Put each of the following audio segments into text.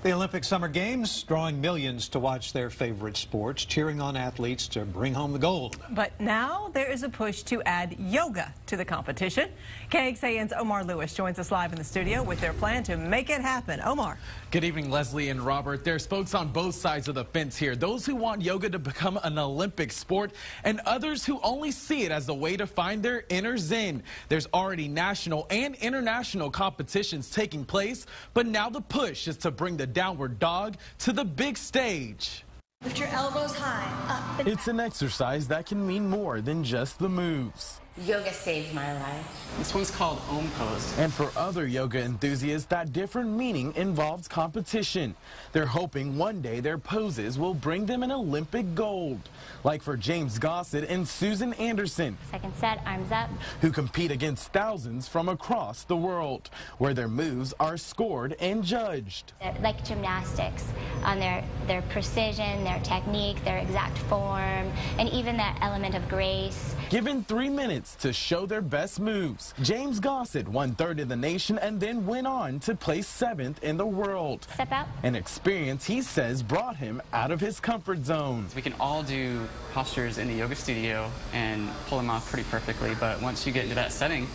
The Olympic Summer Games drawing millions to watch their favorite sports, cheering on athletes to bring home the gold. But now there is a push to add yoga to the competition. KXAN's Omar Lewis joins us live in the studio with their plan to make it happen. Omar. Good evening, Leslie and Robert. There's folks on both sides of the fence here. Those who want yoga to become an Olympic sport and others who only see it as a way to find their inner zen. There's already national and international competitions taking place, but now the push is to bring the downward dog to the big stage. Lift your elbows high, up and It's an exercise that can mean more than just the moves. Yoga saved my life. This one's called Om Pose. And for other yoga enthusiasts, that different meaning involves competition. They're hoping one day their poses will bring them an Olympic gold. Like for James Gossett and Susan Anderson. Second set, arms up. Who compete against thousands from across the world, where their moves are scored and judged. Like gymnastics, on their precision, their technique, their exact form, and even that element of grace. Given 3 minutes to show their best moves, James Gossett won third in the nation and then went on to place 7th in the world. Step out. An experience he says brought him out of his comfort zone. We can all do postures in the yoga studio and pull them off pretty perfectly, but once you get into that setting,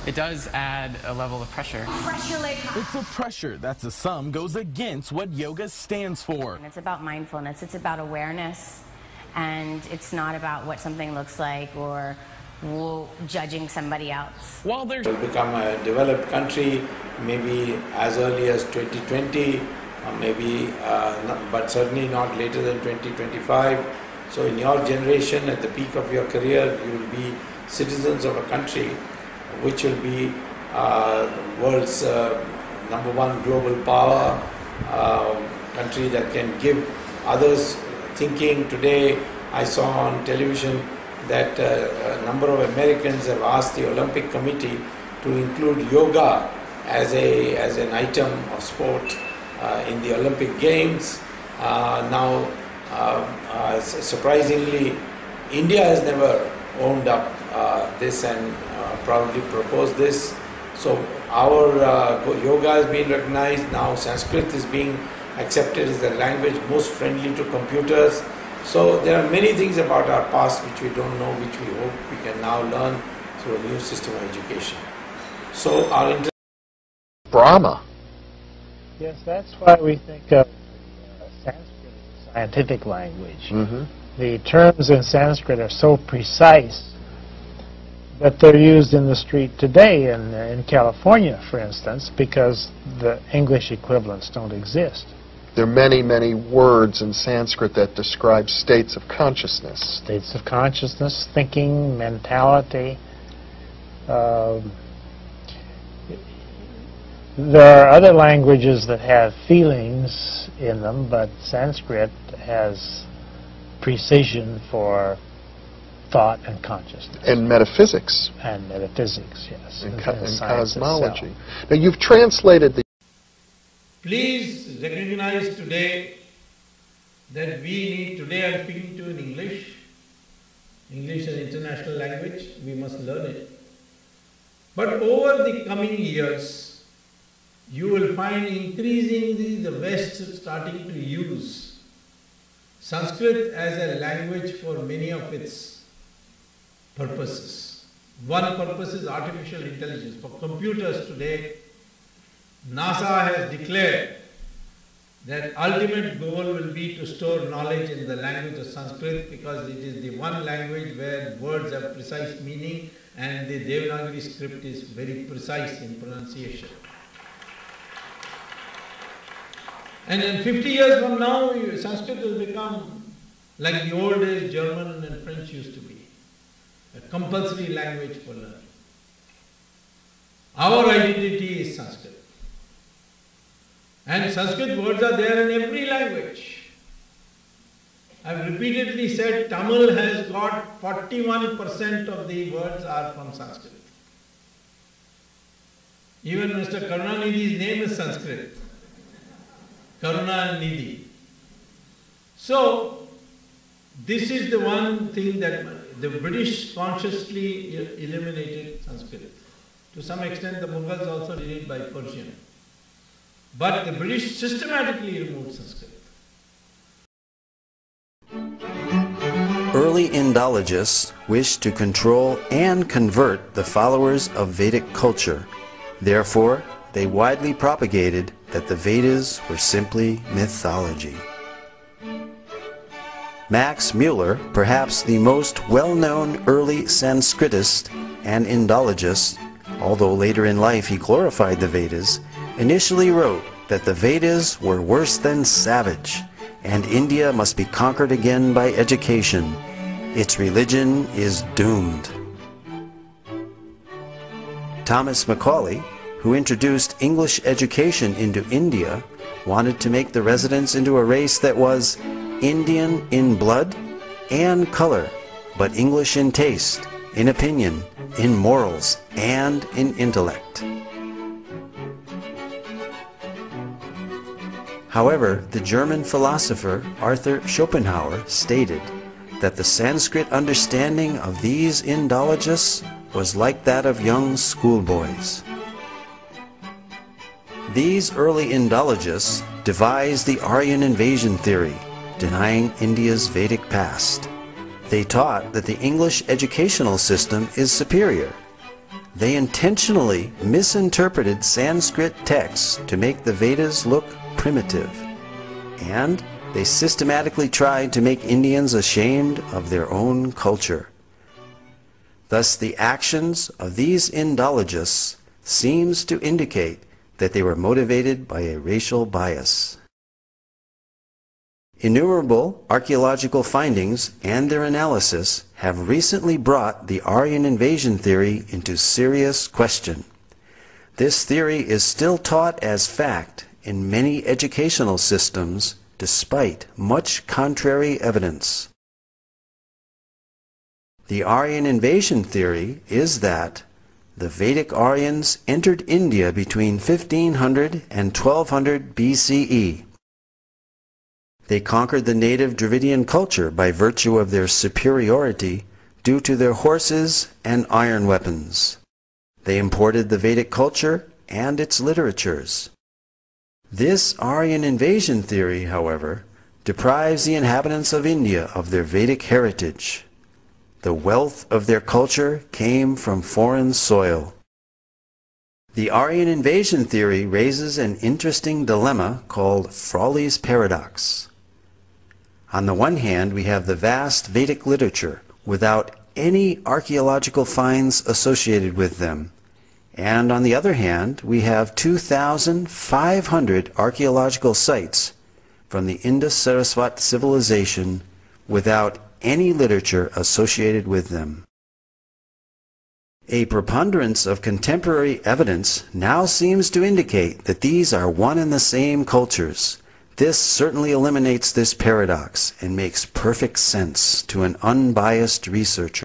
it does add a level of pressure. press your leg high. It's a pressure that to some goes against what yoga stands for. And it's about mindfulness. It's about awareness. And it's not about what something looks like or judging somebody else. While there's will become a developed country maybe as early as 2020, or maybe, but certainly not later than 2025. So in your generation, at the peak of your career, you will be citizens of a country which will be the world's #1 global power, country that can give others thinking. Today I saw on television that a number of Americans have asked the Olympic Committee to include yoga as an item of sport in the Olympic Games. Now, surprisingly, India has never owned up this and proudly proposed this. So our yoga has been recognized. Now Sanskrit is being accepted as the language most friendly to computers. So there are many things about our past which we don't know, which we hope we can now learn through a new system of education. So our interest. Brahma. Yes, that's why we think of Sanskrit as a scientific language. The terms in Sanskrit are so precise that they're used in the street today in California, for instance, because the English equivalents don't exist. There are many, many words in Sanskrit that describe states of consciousness. States of consciousness, thinking, mentality. There are other languages that have feelings in them, but Sanskrit has precision for thought and consciousness. And metaphysics. And metaphysics, yes. And cosmology. Now you've translated the... Please recognize today that we need, today I am speaking to you in English. English is an international language, we must learn it. But over the coming years, you will find increasingly the West starting to use Sanskrit as a language for many of its purposes. One purpose is artificial intelligence. For computers today, NASA has declared that ultimate goal will be to store knowledge in the language of Sanskrit, because it is the one language where words have precise meaning and the Devanagari script is very precise in pronunciation. And in 50 years from now, Sanskrit will become like the old days German and French used to be, a compulsory language for learning. Our identity is Sanskrit. And Sanskrit words are there in every language. I've repeatedly said Tamil has got 41% of the words are from Sanskrit. Even Mr. Karunanidhi's name is Sanskrit. Karunanidhi. So, this is the one thing that the British consciously eliminated Sanskrit. To some extent, the Mughals also did it by Persian. But the British systematically removed Sanskrit. Early Indologists wished to control and convert the followers of Vedic culture. Therefore, they widely propagated that the Vedas were simply mythology. Max Muller, perhaps the most well-known early Sanskritist and Indologist, although later in life he glorified the Vedas, initially wrote that the Vedas were worse than savage, and India must be conquered again by education. Its religion is doomed. Thomas Macaulay, who introduced English education into India, wanted to make the residents into a race that was Indian in blood and color, but English in taste, in opinion, in morals, and in intellect. However, the German philosopher Arthur Schopenhauer stated that the Sanskrit understanding of these Indologists was like that of young schoolboys. These early Indologists devised the Aryan invasion theory, denying India's Vedic past. They taught that the English educational system is superior. They intentionally misinterpreted Sanskrit texts to make the Vedas look primitive. And they systematically tried to make Indians ashamed of their own culture. Thus, the actions of these Indologists seems to indicate that they were motivated by a racial bias. Innumerable archaeological findings and their analysis have recently brought the Aryan invasion theory into serious question. This theory is still taught as fact in many educational systems despite much contrary evidence. The Aryan invasion theory is that the Vedic Aryans entered India between 1500 and 1200 BCE. They conquered the native Dravidian culture by virtue of their superiority due to their horses and iron weapons. They imported the Vedic culture and its literatures. This Aryan invasion theory, however, deprives the inhabitants of India of their Vedic heritage. The wealth of their culture came from foreign soil. The Aryan invasion theory raises an interesting dilemma called Frawley's paradox. On the one hand, we have the vast Vedic literature without any archaeological finds associated with them. And on the other hand, we have 2,500 archaeological sites from the Indus-Saraswat civilization without any literature associated with them. A preponderance of contemporary evidence now seems to indicate that these are one and the same cultures. This certainly eliminates this paradox and makes perfect sense to an unbiased researcher.